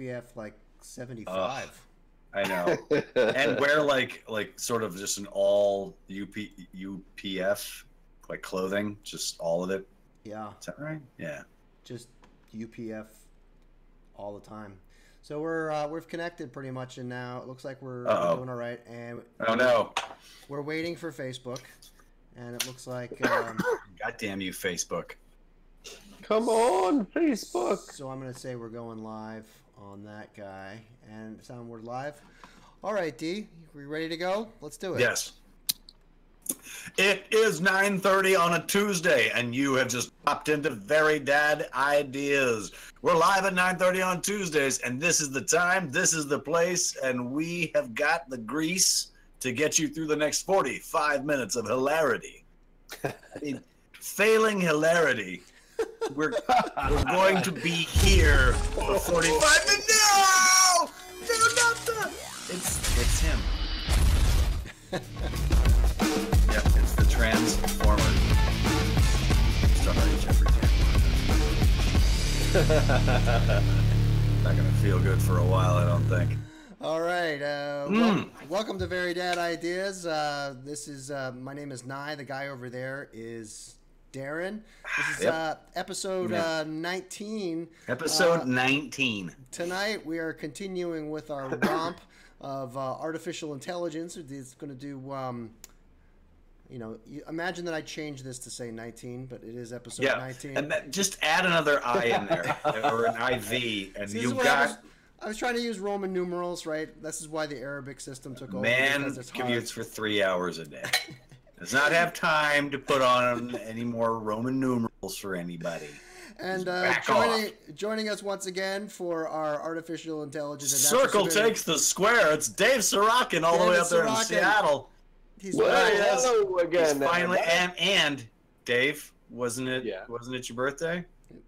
SPF like 75. I know. And wear like sort of just an all UPF like clothing, just all of it. Yeah. Is that right? Yeah. Just UPF all the time. So we've connected pretty much, and now it looks like we're doing all right. And oh no, we're waiting for Facebook, and it looks like God damn you, Facebook! Come on, Facebook. So I'm gonna say we're going live on that guy, and we're live. All right, D, we ready to go? Let's do it. Yes. It is 9:30 on a Tuesday, and you have just popped into Very Dad Ideas. We're live at 9:30 on Tuesdays, and this is the time, this is the place, and we have got the grease to get you through the next 45 minutes of hilarity. I mean, failing hilarity, we're going to be here for 45 minutes. No! No, not the... It's him. Yep, it's the Transformer. Starring Jeffrey Tambor. Not gonna feel good for a while, I don't think. All right, welcome to Very Dad Ideas. This is my name is Nye. The guy over there is Darren. This is episode 19. Episode 19. Tonight we are continuing with our romp of artificial intelligence. It's going to do. You know, imagine that I changed this to say 19, but it is episode 19. And just add another I in there, or an IV, and you've got... I was trying to use Roman numerals, right? This is why the Arabic system took over. Man commutes for 3 hours a day. Does not have time to put on any more Roman numerals for anybody. And joining us once again for our artificial intelligence... Circle takes the square. It's Dave Serotkin all the way up there in Seattle. Hello again. He's finally, and Dave, wasn't it your birthday?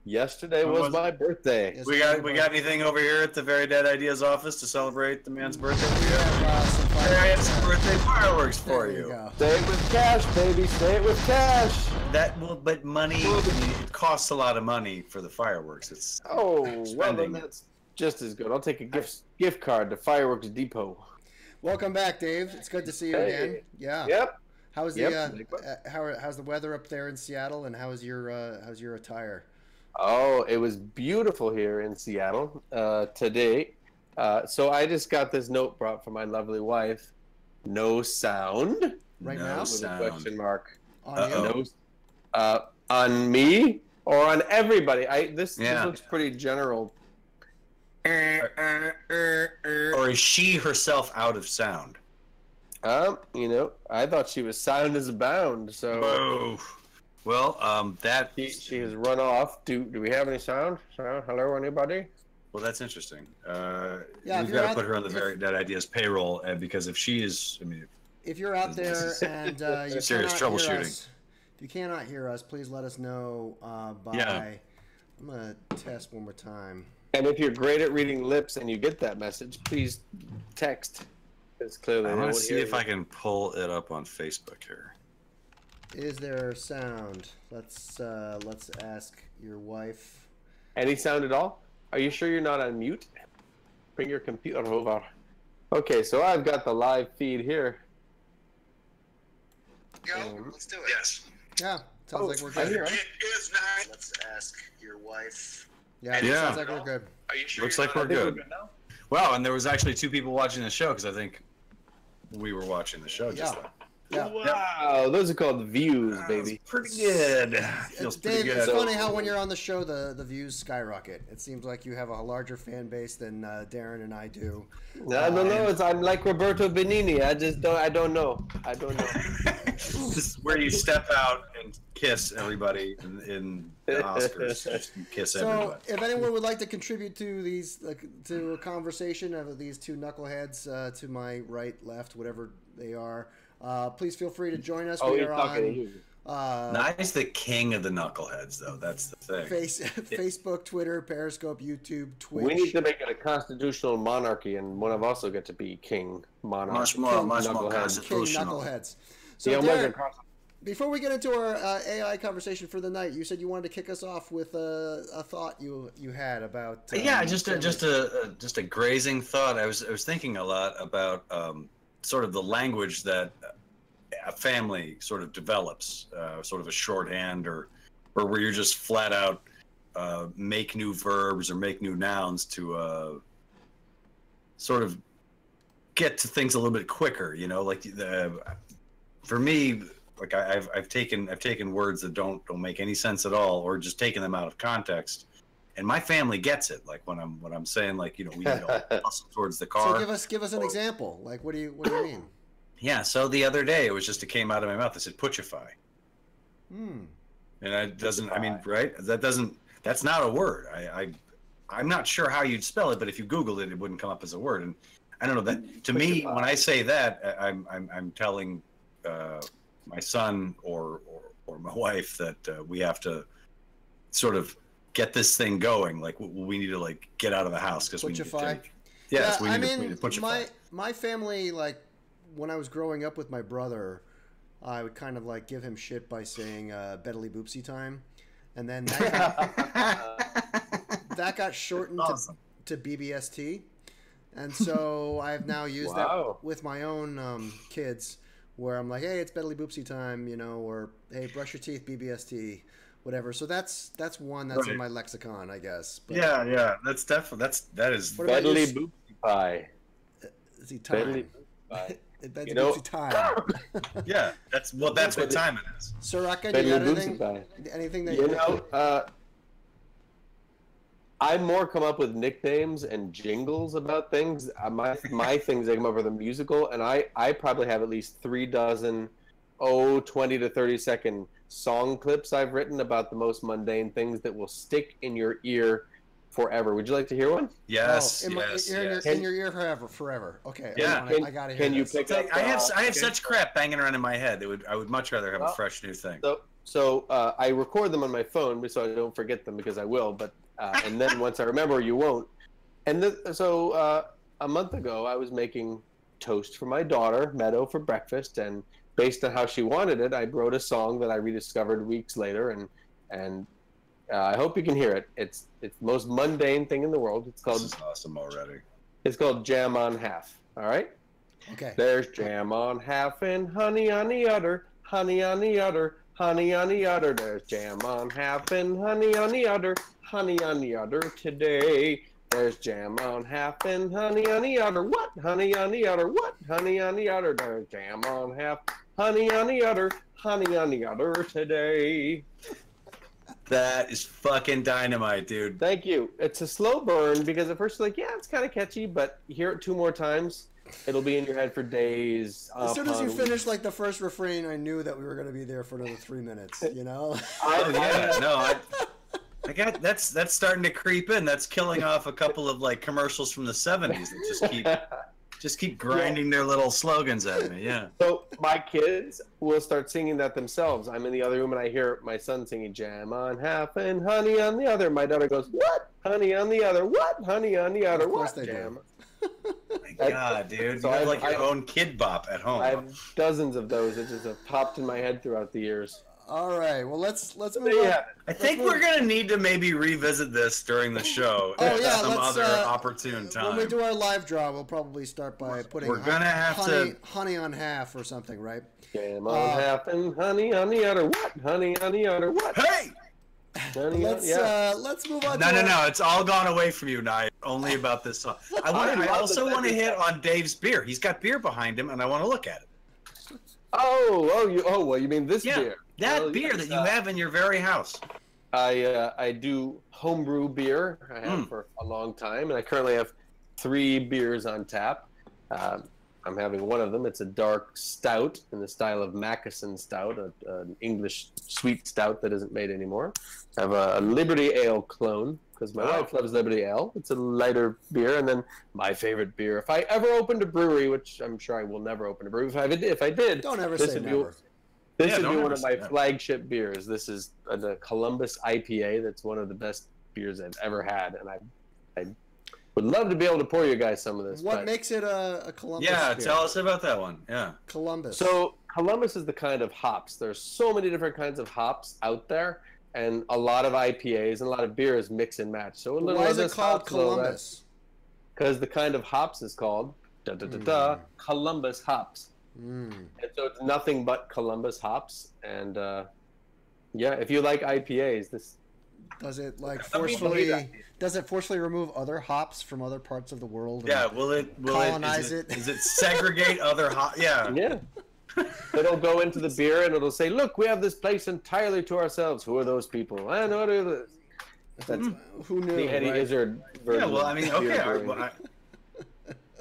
Yesterday was my birthday. We got anything over here at the Very Dead Ideas office to celebrate the man's birthday? We have some birthday fireworks for you. Say it with cash, baby. Say it with cash. But money, it costs a lot of money for the fireworks. It's well, then that's just as good. I'll take a gift card to Fireworks Depot. Welcome back, Dave. It's good to see you again. Yeah. Yep. How's the weather up there in Seattle, and how's your attire? Oh, it was beautiful here in Seattle today. So I just got this note brought from my lovely wife. No sound. Right now? With a question mark. On you? On me or on everybody? This looks pretty general. Or is she herself out of sound? You know, I thought she was sound as a bound. So, whoa. Well, that she has run off. Do we have any sound? Hello, anybody? Well, that's interesting. We've got to put her on the Very Dead Ideas payroll, because if she is, I mean, if you're out there and you serious troubleshooting, if you cannot hear us, please let us know by. I'm gonna test one more time. And if you're great at reading lips and you get that message, please text. Because clearly, I want to see if I can pull it up on Facebook here. Is there sound? Let's ask your wife. Any sound at all? Are you sure you're not on mute? Bring your computer over. Okay, so I've got the live feed here. Go. Let's do it. Yes. Yeah. Sounds like we're good. It is 9. Let's ask your wife. Yeah. Sounds like we're good. Are you sure? Looks like we're good. Wow, and there was actually 2 people watching the show because I think we were watching the show just then. Yeah. Wow, those are called views, baby. Pretty good. Feels pretty good. It's funny how when you're on the show, the views skyrocket. It seems like you have a larger fan base than Darren and I do. I don't know. I'm like Roberto Benigni. I don't know. This is where you step out and kiss everybody in the Oscars. You kiss everybody. So, if anyone would like to contribute to to a conversation of these 2 knuckleheads to my right, left, whatever they are, please feel free to join us. Oh, we you're are talking on, to you. Nye's the king of the knuckleheads, though. That's the thing. Facebook, Twitter, Periscope, YouTube, Twitch. We need to make it a constitutional monarchy, and one of us will get to be king monarch. Much more constitutional. King knuckleheads. So Yeah, Darren, Before we get into our AI conversation for the night, you said you wanted to kick us off with a thought you had about. Yeah, just a grazing thought. I was thinking a lot about sort of the language that a family sort of develops, sort of a shorthand, or where you're just flat out make new verbs or make new nouns to sort of get to things a little bit quicker. You know, like for me. Like I've taken words that don't make any sense at all, or just taken them out of context, and my family gets it. Like when I'm saying, like, you know, we need to hustle towards the car. So give us an example. Like what do you mean? Yeah. So the other day it came out of my mouth. I said puchify. And it doesn't. I mean, right? That's not a word. I'm not sure how you'd spell it, but if you Googled it, it wouldn't come up as a word. And I don't know that. To me, when I say that, I'm telling. My son or my wife that we have to sort of get this thing going. Like we need to like get out of the house because we need to take. Yes, we need to puchify. My family, like when I was growing up with my brother, I would kind of like give him shit by saying "Beddly Boopsy time," and then that got shortened to BBST, and so I've now used that with my own kids. Where I'm like, hey, it's Beddly Boopsy time, you know, or hey, brush your teeth, BBST, whatever. So that's one that's in my lexicon, I guess. But, yeah, that's definitely that is Beddly Boopsy pie. Is he time? Beddly Boopsy Boopsy time. Yeah, that's what time it is. Serotkin, you got anything that you know? I more come up with nicknames and jingles about things. My things I come up with are musical, and I probably have at least 3 dozen, 20 to 30 second song clips I've written about the most mundane things that will stick in your ear forever. Would you like to hear one? Yes, in your ear forever. Okay. Yeah. I gotta hear. Can you pick up? I have such crap banging around in my head. I would much rather have a fresh new thing. So I record them on my phone so I don't forget them because I will, but. And then once I remember, you won't. And so a month ago, I was making toast for my daughter, Meadow, for breakfast. And based on how she wanted it, I wrote a song that I rediscovered weeks later. And I hope you can hear it. It's the most mundane thing in the world. It's called. This is awesome already. It's called Jam on Half. All right. Okay. There's jam on half and honey on the udder, honey on the udder. Honey on the udder, there's jam on half and honey on the udder, honey on the udder today. There's jam on half and honey on the udder. What? Honey on the udder. What? Honey on the udder. There's jam on half, honey on the udder, honey on the udder today. That is fucking dynamite, dude. Thank you. It's a slow burn because at first you're like, yeah, it's kind of catchy, but you hear it 2 more times. It'll be in your head for days. As soon as you finished like the first refrain, I knew that we were going to be there for another 3 minutes. You know? I got that's starting to creep in. That's killing off a couple of like commercials from the '70s that just keep grinding their little slogans at me. Yeah. So my kids will start singing that themselves. I'm in the other room and I hear my son singing "Jam on half and honey on the other." My daughter goes, "What? Honey on the other? What? Honey on the other? What?" Jam. My God, dude! So you have like your own kid bop at home. I have dozens of those that just have popped in my head throughout the years. All right, well let's move on. I think we're gonna need to maybe revisit this during the show. Oh yeah, some other opportune time. When we do our live draw, we'll probably start by putting. We're gonna have honey on half or something, right? Jam on half and honey on the other. What? Honey on the other. What? Hey! Let's move on. No. It's all gone away from you, Nye. Only about this song. I also want to hit on Dave's beer. He's got beer behind him, and I want to look at it. Well, you mean this beer? That beer that you have in your very house. I do homebrew beer. I have for a long time, and I currently have 3 beers on tap. I'm having one of them. It's a dark stout in the style of Macassin stout, an English sweet stout that isn't made anymore. I have a Liberty Ale clone because my wife loves Liberty Ale. It's a lighter beer, and then my favorite beer. If I ever opened a brewery, which I'm sure I will never open a brewery. If I did, don't ever say never. This would be one of my flagship beers. This is the Columbus IPA. That's one of the best beers I've ever had, and I would love to be able to pour you guys some of this. What makes it a Columbus beer? Tell us about that one. Yeah. Columbus. So Columbus is the kind of hops. There's so many different kinds of hops out there, and a lot of IPAs and a lot of beers mix and match. So why is it called Columbus? Because the kind of hops is called Columbus hops. And so it's nothing but Columbus hops. And yeah, if you like IPAs, this does it like forcefully remove other hops from other parts of the world? Yeah, will it colonize it? Does it segregate other hops? Yeah. Yeah. It'll go into the beer and it'll say, "Look, we have this place entirely to ourselves. Who are those people? I know that's who knew? The Eddie Izzard version. Yeah, well, I mean, okay.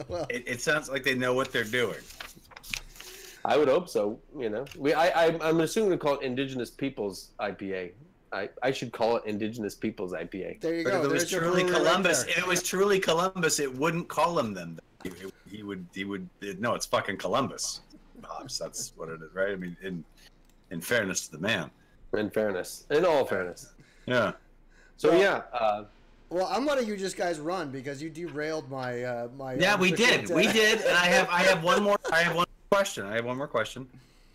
Well, it sounds like they know what they're doing. I would hope so. You know, I'm assuming to call it Indigenous Peoples IPA. I should call it Indigenous Peoples IPA. There you But go. if it was There's your truly brewery Columbus, right if it was truly Columbus, it wouldn't call him them. He would. No, it's fucking Columbus. Hops. That's what it is, right? I mean, in fairness to the man. In all fairness. Yeah. So Well, yeah. Well, I'm letting you just guys run because you derailed my my. Yeah, we did, and I have one more. I have one question.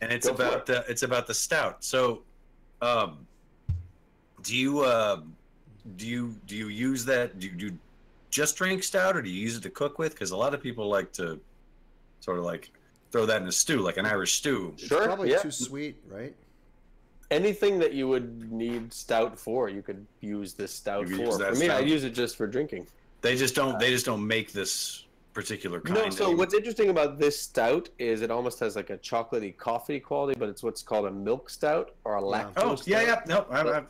And it's about the stout. So, do you use that? Do you just drink stout, or do you use it to cook with? Because a lot of people like to sort of like throw that in a stew, like an Irish stew. It's probably too sweet, right? Anything that you would need stout for, you could use this stout for. For me, I use it just for drinking. They just don't make this particular kind. No. So what's interesting about this stout is it almost has like a chocolatey coffee quality, but it's what's called a milk stout or a lactose. Yeah. No,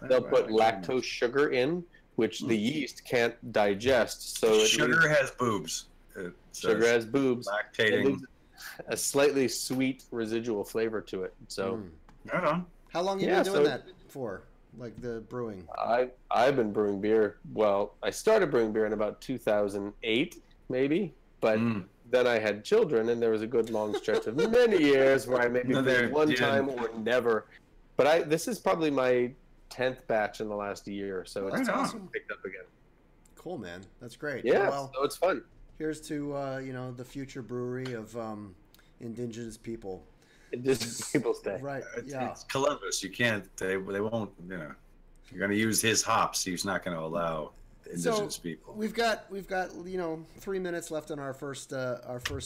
they'll put lactose sugar in, which the yeast can't digest. So sugar has boobs. Sugar has boobs. Lactating. A slightly sweet residual flavor to it. So. Right on. How long have you been doing that for? Like the brewing? I've been brewing beer. Well, I started brewing beer in about 2008, maybe. But then I had children, and there was a good long stretch of many years where I maybe brewed one time or never. But this is probably my 10th batch in the last year, so it's awesome. Picked up again. Cool, man. That's great. Yeah, well, so it's fun. Here's to the future brewery of Indigenous people. Indigenous Peoples Day. Right. It's Columbus. You can't. They won't. You're going to use his hops. He's not going to allow Indigenous people. We've got 3 minutes left on our first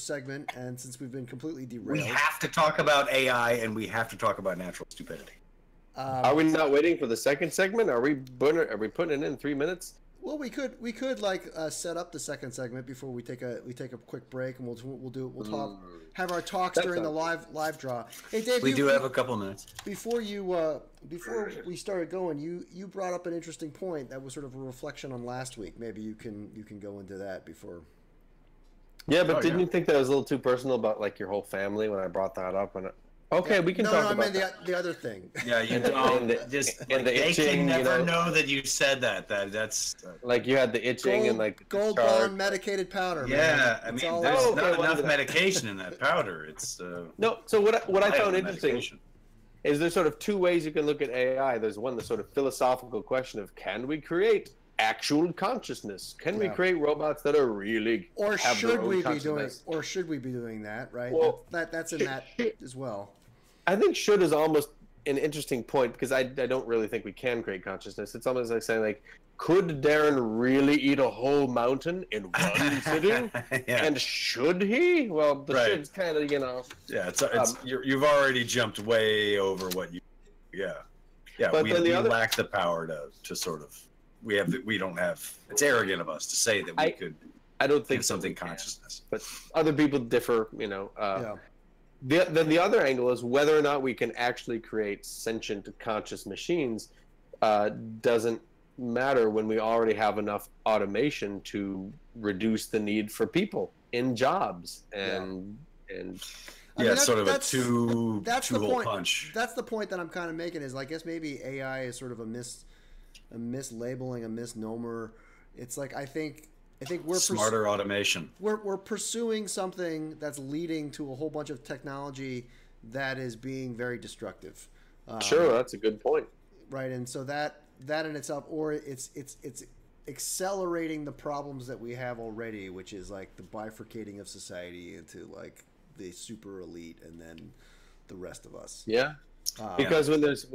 segment, and since we've been completely derailed, we have to talk about AI and we have to talk about natural stupidity. Are we not waiting for the second segment? Are we putting it in 3 minutes? Well, we could like set up the second segment before we take a quick break, and we'll talk, have our talks during the live draw. Hey, Dave, we do have a couple minutes before we started going. You brought up an interesting point that was sort of a reflection on last week. Maybe you can go into that before. Yeah, but didn't you think that was a little too personal about like your whole family when I brought that up? And we can talk about I mean the other thing. Yeah, you don't. They can never know that you said that. That's like you had the itching and like Gold Bond medicated powder. Yeah, man. I mean, there's not enough medication in that powder. It's no. So what I found interesting is there's sort of two ways you can look at AI. There's one, the sort of philosophical question of can we create actual consciousness? Can we create robots that are really or should we be doing that? Right. Well, that's in that as well. I think should is almost an interesting point because I don't really think we can create consciousness. It's almost like saying like, could Darren really eat a whole mountain in one sitting? And should he? Well, the should's kind of Yeah, it's you've already jumped way over what you. Yeah. But we lack the power to sort of. We don't have. It's arrogant of us to say that we could. I don't think something consciousness, but other people differ. Then the other angle is whether or not we can actually create sentient, conscious machines doesn't matter when we already have enough automation to reduce the need for people in jobs and. It's sort of a two-hole punch. That's the point that I'm kind of making is I guess maybe AI is sort of a mislabeling, a misnomer. It's like I think we're smarter automation. We're pursuing something that's leading to a whole bunch of technology that is being very destructive. Sure, that's a good point. Right, and so that in itself, or it's accelerating the problems that we have already, which is like the bifurcating of society into like the super elite and then the rest of us. Yeah. Because when there's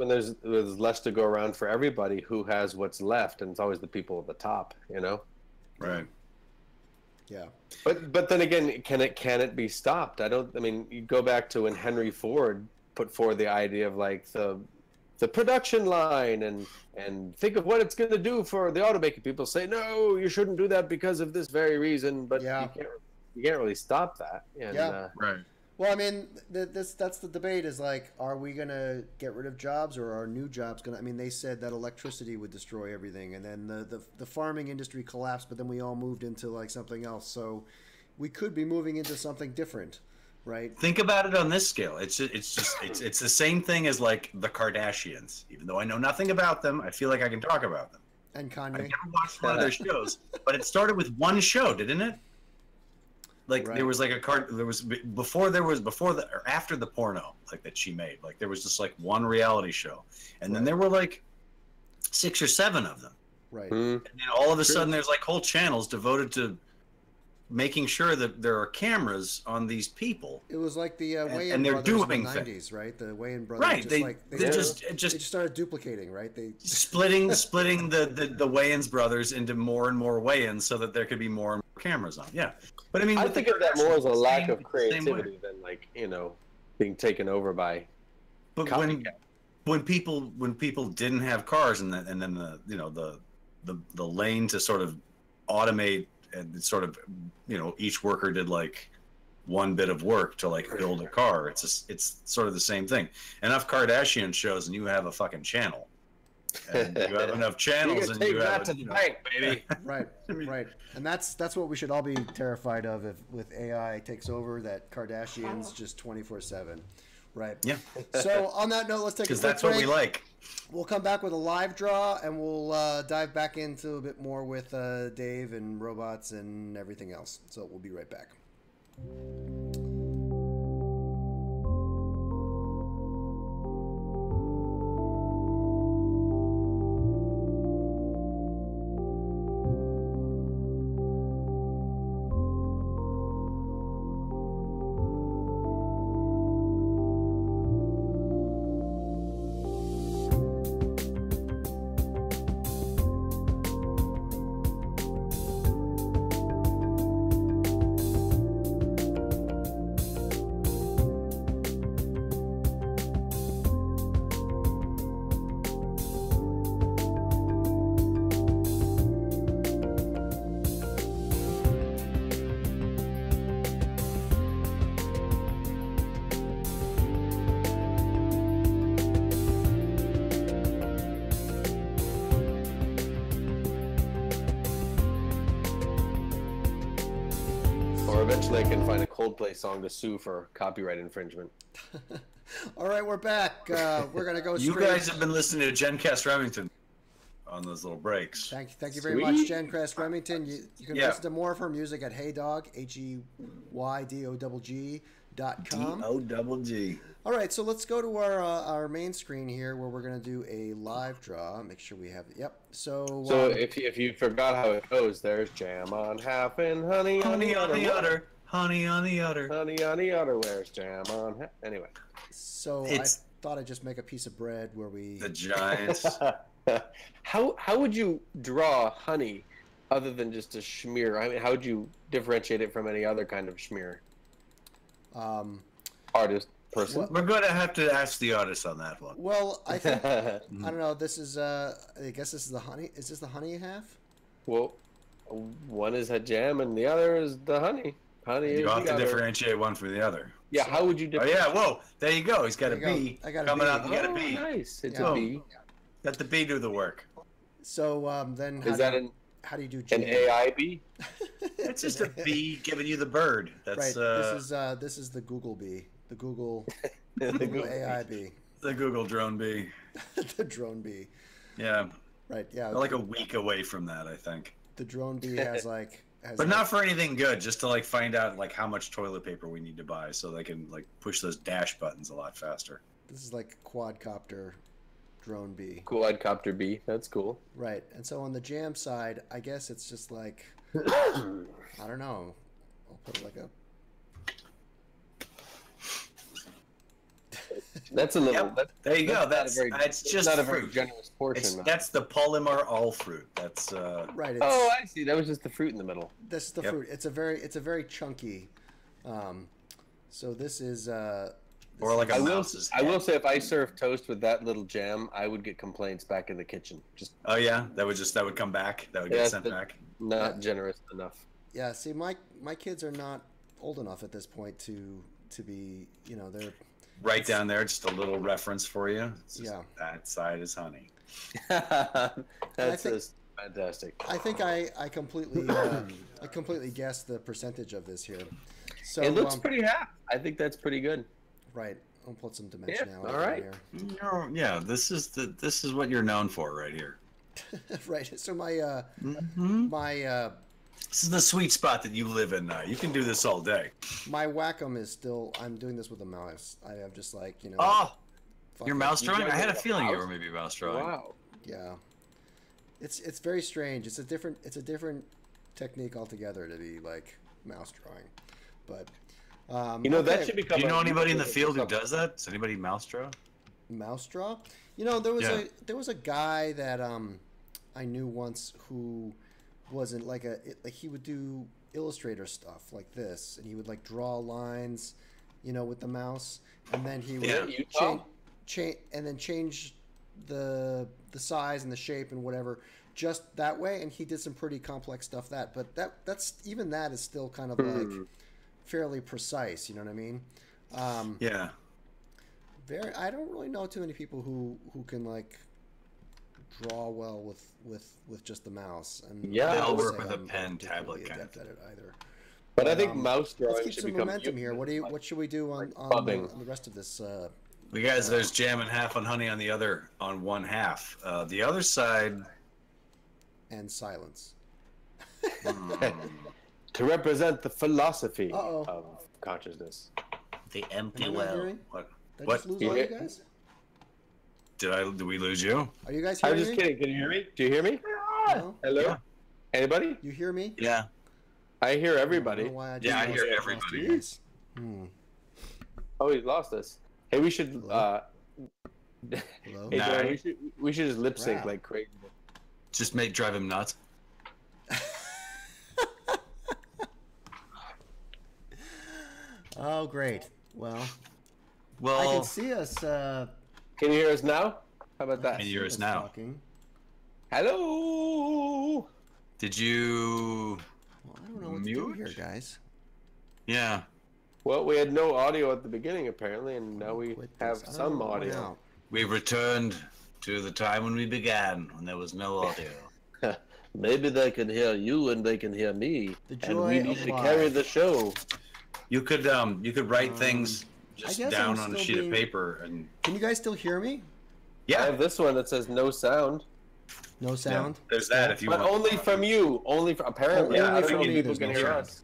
less to go around for everybody, who has what's left, and it's always the people at the top, you know. Right. Yeah. But then again, can it be stopped? I mean, you go back to when Henry Ford put forward the idea of like the production line and think of what it's going to do for the automaker. People say, no, you shouldn't do that because of this very reason. But you can't really stop that. And, right. Well, I mean, that's the debate is like, are we going to get rid of jobs or are new jobs going to, I mean, they said that electricity would destroy everything and then the farming industry collapsed, but then we all moved into like something else. So we could be moving into something different, right? Think about it on this scale. It's the same thing as like the Kardashians. Even though I know nothing about them, I feel like I can talk about them. And Kanye. I never watched one of their shows, but it started with one show, didn't it? Like there was like before or after the porno like that she made. Like there was just like one reality show, and then there were like 6 or 7 of them. Right. And then all of a sudden, there's like whole channels devoted to making sure that there are cameras on these people. It was like the Wayans and they're brothers doing in the 90s, right? The Wayans brothers. Right. They just started duplicating, right? They splitting the Wayans brothers into more and more Wayans so that there could be more and more cameras on. Yeah. But I mean, I think of that more as a lack of creativity than like, you know, being taken over by. But when people didn't have cars and then the lane to sort of automate and sort of, you know, each worker did like one bit of work to like build a car. It's sort of the same thing. Enough Kardashian shows and you have a fucking channel. And you have enough channels and you have to the bank, baby. Right, right. And that's what we should all be terrified of if with AI takes over, that Kardashians just 24/7. Right. Yeah. So on that note, let's take a quick break. Because that's what we like. We'll come back with a live draw, and we'll dive back into a bit more with Dave and robots and everything else. So we'll be right back. Eventually, I can find a Coldplay song to sue for copyright infringement. All right, we're back. We're gonna go. You guys have been listening to Jen Cass Remington on those little breaks. Thank you very much, Jen Cass Remington. You can listen to more of her music at HeyDog, HeyDoggg.com. DOGG. All right, so let's go to our main screen here, where we're gonna do a live draw. Make sure we have it. Yep. So if you forgot how it goes, there's jam on half and honey on the udder. Honey on the udder. Honey on the udder. Where's jam on half? Anyway. So I thought I'd just make a piece of bread where we. The Giants. How would you draw honey other than just a schmear? I mean, how would you differentiate it from any other kind of schmear? Artist. Person. We're going to have to ask the artist on that one. Well, I think I don't know. This is I guess this is the honey. Is this the honey half? Well, one is a jam and the other is the honey. Honey. You have to differentiate one from the other. Yeah. So, how would you? Oh yeah. Whoa. There you go. He's got a B. I got a coming B. up. You got a B. Nice. It's a B. Let the B do the work. So then, how do you do an AI B? It's just a B giving you the bird. That's right. This is the Google B. The Google AI B. The Google drone B. The drone B. Yeah. Right. Yeah. We're like a week away from that, I think. The drone B has but not for anything good, just to like find out like how much toilet paper we need to buy so they can like push those dash buttons a lot faster. This is like quadcopter drone B. Quadcopter B. That's cool. Right. And so on the jam side, I guess it's just like I don't know. I'll put it like a That's a little. Yep. There you go. That's just not a fruit. very generous portion. That's the polymer all fruit. That's right. Oh, I see. That was just the fruit in the middle. This is the fruit. It's a very chunky. So this is. Or like a I mouse's head. will say, if I serve toast with that little jam, I would get complaints back in the kitchen. Just. Oh yeah, that would come back. That would get sent back. Not generous enough. Yeah. See, my kids are not old enough at this point to be. You know, they're. Right down there, just a little reference for you. Yeah. That side is honey. That's just fantastic. I think I completely guessed the percentage of this here. So it looks pretty half. I think that's pretty good. Right. I'll put some dimensionality all right. in here. Yeah, this is what you're known for right here. Right. So my this is the sweet spot that you live in now. You can do this all day. my Wacom is still. I'm doing this with a mouse. I'm just like, you know. Oh, fuck you're it. mouse drawing? I had a feeling you mouse? were maybe mouse drawing. Wow. Yeah. It's very strange. It's a different technique altogether to be like mouse drawing, but. You know, that okay. should become. Do you know anybody in the field who does that? Does anybody mouse draw? Mouse draw? You know, there was a guy that I knew once who wasn't like he would do Illustrator stuff like this, and he would like draw lines, you know, with the mouse, and then he would change the size and the shape and whatever just that way, and he did some pretty complex stuff but that's even that is still kind of like fairly precise, you know what I mean? Yeah. I don't really know too many people who can like draw well with just the mouse. And Yeah, I'll would work say with a I'm pen not tablet particularly kind of adept at it either. But I think mouse drawing Let's keep should some become momentum here. What should we do on the rest of this? You guys, there's jam and half on honey on one half. The other side. And silence. to represent the philosophy Uh-oh. of consciousness. The empty Am I not well. hearing? What? Did I What? just lose all you guys? Did we lose you? Are you guys I hearing was just me? kidding. Can you hear me? Do you hear me? No? Hello? Yeah. Anybody? You hear me? Yeah. I hear I don't everybody. know why Yeah, I just hear lost everybody. you guys. Oh, he's lost us. Hey, we should. Hello? Hey, Hello? Nah. Darren, we should just lip sync Rap. like crazy. Just drive him nuts. Oh, great. Well, I Well, can see us. Can you hear us now? How about that? Can you hear us now? Talking. Hello. did you? Well, I don't know what to do Mute? here, guys. Yeah. Well, we had no audio at the beginning apparently, and now we Quit have this. I don't some know what went audio. out. We've returned to the time when we began, when there was no audio. Maybe they can hear you and they can hear me, The and we joy need of to life. carry the show. You could write things just guess down I'm on a still sheet of being- paper and Can you guys still hear me? I yeah. have this one that says no sound, No sound? There's that if you but want. only from you. Only from apparently. Only I don't from know if me, people there's can no hear sound. us.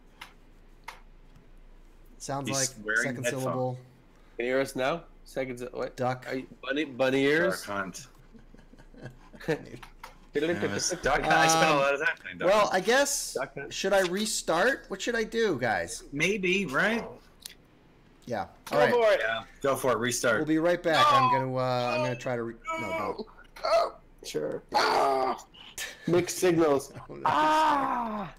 Sounds He's like wearing second headphones. syllable. Can you hear us now? Seconds. What? Duck. Are you, bunny ears. Dark Hunt. Duck Dark Hunt. I spent a lot of time playing Dark Well, Hunt. I guess, Duck Hunt. should I restart? What should I do, guys? Maybe, right? Yeah. Go All right. for it. Yeah. Go for it. Restart. We'll be right back. I'm gonna try to. No, don't. Oh, sure. Ah, mixed signals. Oh, no. Ah.